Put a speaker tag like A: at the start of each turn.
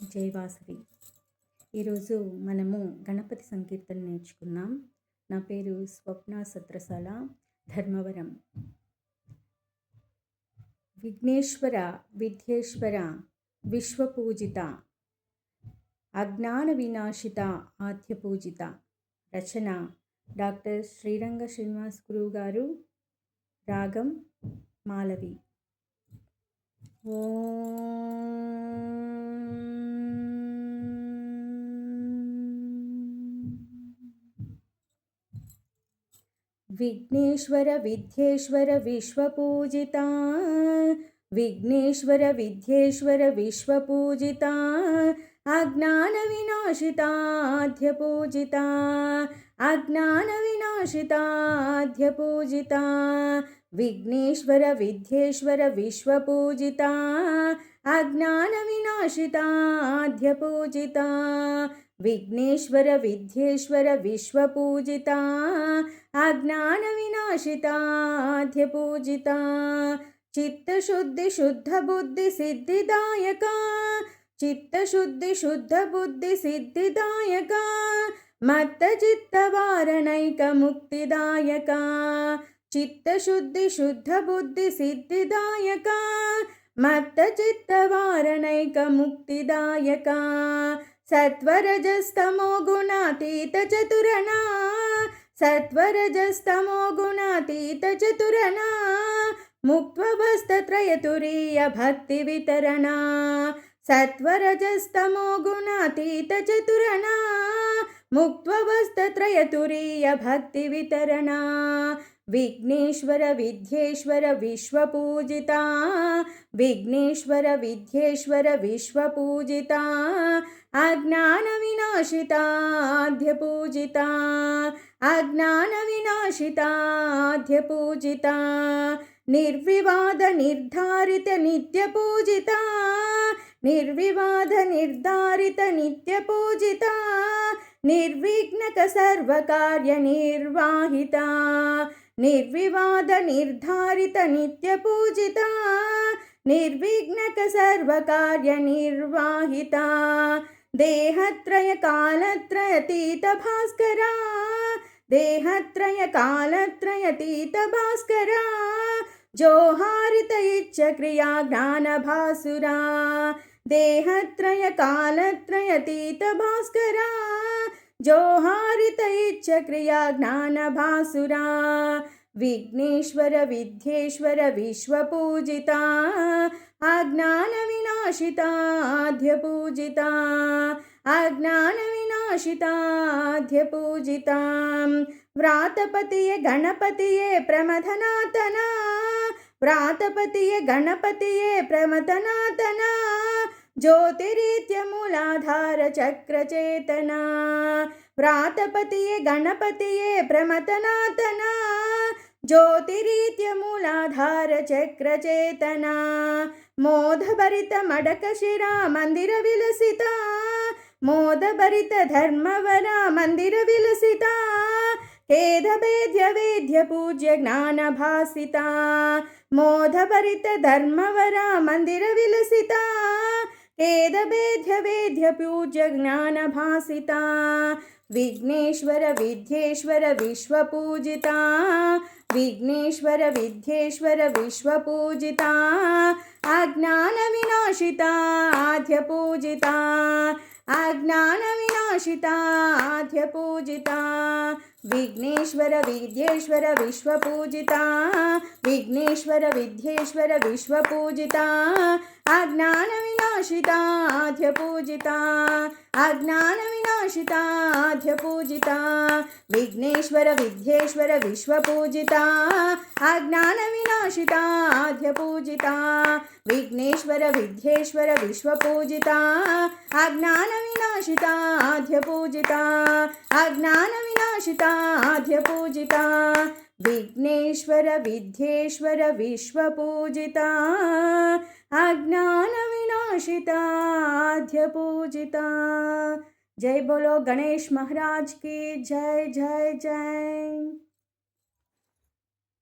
A: జై వాసవి. ఈరోజు మనము గణపతి సంకీర్తన నేర్చుకున్నాం. నా పేరు స్వప్న సత్రసాల, ధర్మవరం. విఘ్నేశ్వర విద్యేశ్వర విశ్వపూజిత, అజ్ఞాన వినాశిత ఆద్యపూజిత. రచన డాక్టర్ శ్రీరంగ శ్రీనివాస్ గురువు గారు. రాగం మాలవి. విఘ్నేశ్వర విద్యేశ్వర విశ్వపూజిత, విఘ్నేశ్వర విద్యేశ్వర విశ్వపూజిత, అజ్ఞాన వినాశిత ఆద్యపూజిత, అజ్ఞాన వినాశిత ఆద్యపూజిత. విఘ్నేశ్వర విద్యేశ్వర విశ్వపూజిత, అజ్ఞాన వినాశిత ఆద్యపూజిత. విఘ్నేశ్వర విద్యేశ్వర విశ్వపూజిత, అజ్ఞాన వినాశిత ఆద్యపూజిత. చిత్తశుద్ధి శుద్ధ బుద్ధి సిద్ధిదాయక, చిత్తశుద్ధి శుద్ధ బుద్ధి సిద్ధిదాయక, మత్త చిత్తవారణైక ముక్తిదాయక. చిత్తశుద్ధి శుద్ధ బుద్ధి సిద్ధిదాయక, మత్త చిత్తవారణైక ముక్తిదాయక. సత్వరజస్తమో గుణాతీత చతురనా, సత్వరజస్తమో గుణాతీత చతురనా, ముక్త్వవస్థత్రయతురీయ భక్తి వితరణా. సత్వరజస్తమో గుణాతీత చతురనా, ముక్త్వవస్థత్రయతురీయ భక్తి వితరణా. విఘ్నేశ్వర విద్యేశ్వర విశ్వపూజిత, విఘ్నేశ్వర విద్యేశ్వర విశ్వపూజిత, అజ్ఞాన వినాశిత ఆద్యపూజిత, అజ్ఞాన వినాశిత ఆద్యపూజిత. నిర్వివాద నిర్ధారిత నిత్యపూజిత, నిర్వివాద నిర్ధారిత నిత్యపూజిత, నిర్విఘ్నక సర్వకార్య నిర్వాహిత. నిర్వివాద నిర్ధారిత నిత్యపూజిత, నిర్విఘ్నక సర్వకార్య నిర్వాహిత. దేహత్రయ కాలత్రయతీత భాస్కర, దేహత్రయ కాలత్రయతీత భాస్కర, జోహారిత ఇచ్చ క్రియా జ్ఞాన భాసురా. దేహత్రయ కాలత్రయతీత భాస్కర, జోహారిత ఇచ్చ క్రియా జ్ఞాన భాసురా. విఘ్నేశ్వర విద్యేశ్వర విశ్వపూజిత, అజ్ఞాన వినాశిత ఆద్యపూజిత, అజ్ఞాన వినాశిత ఆద్యపూజిత. వ్రాతపతియే గణపతియే ప్రమథనాతన, వ్రాతపతియే గణపతియే ప్రమథనాతన, జ్యోతిరీత్య మూలాధార చక్రచేతన. వ్రాతపతియే గణపతియే ప్రమథనాతన, జ్యోతిరీత్య మూలాధార చక్రచేతన. మోదభరిత మడక శిరా మందిర విలసిత, మోదభరిత ధర్మవర మందిర విలసిత, ఖేదభేద్య వేద్య పూజ్య జ్ఞాన భాసిత. మోదభరిత ధర్మవర మందిర విలసిత, ఖేదభేద్య వేద్య పూజ్య జ్ఞాన భాసిత. విఘ్నేశ్వర విద్యేశ్వర విశ్వపూజిత, విఘ్నేశ్వర విద్యేశ్వర విశ్వపూజిత, అజ్ఞాన వినాశిత ఆద్యపూజిత, అజ్ఞాన వినాశిత ఆద్యపూజిత. విఘ్నేశ్వర విద్యేశ్వర విశ్వపూజిత, విఘ్నేశ్వర విద్యేశ్వర విశ్వపూజిత, అజ్ఞాన వినాశిత ఆద్యపూజిత, అజ్ఞాన వినాశిత ఆద్యపూజిత. విఘ్నేశ్వర విద్యేశ్వర విశ్వపూజిత, అజ్ఞాన వినాశిత ఆద్యపూజిత. విఘ్నేశ్వర విద్యేశ్వర విశ్వపూజిత, అజ్ఞాన వినాశిత ఆద్యపూజిత, అజ్ఞాన వినాశిత ఆద్యపూజిత. విఘ్నేశ్వర విద్యేశ్వర విశ్వపూజిత, అజ్ఞాన వినాశిత ఆద్యపూజిత. जय बोलो गणेश महाराज की जय जय जय।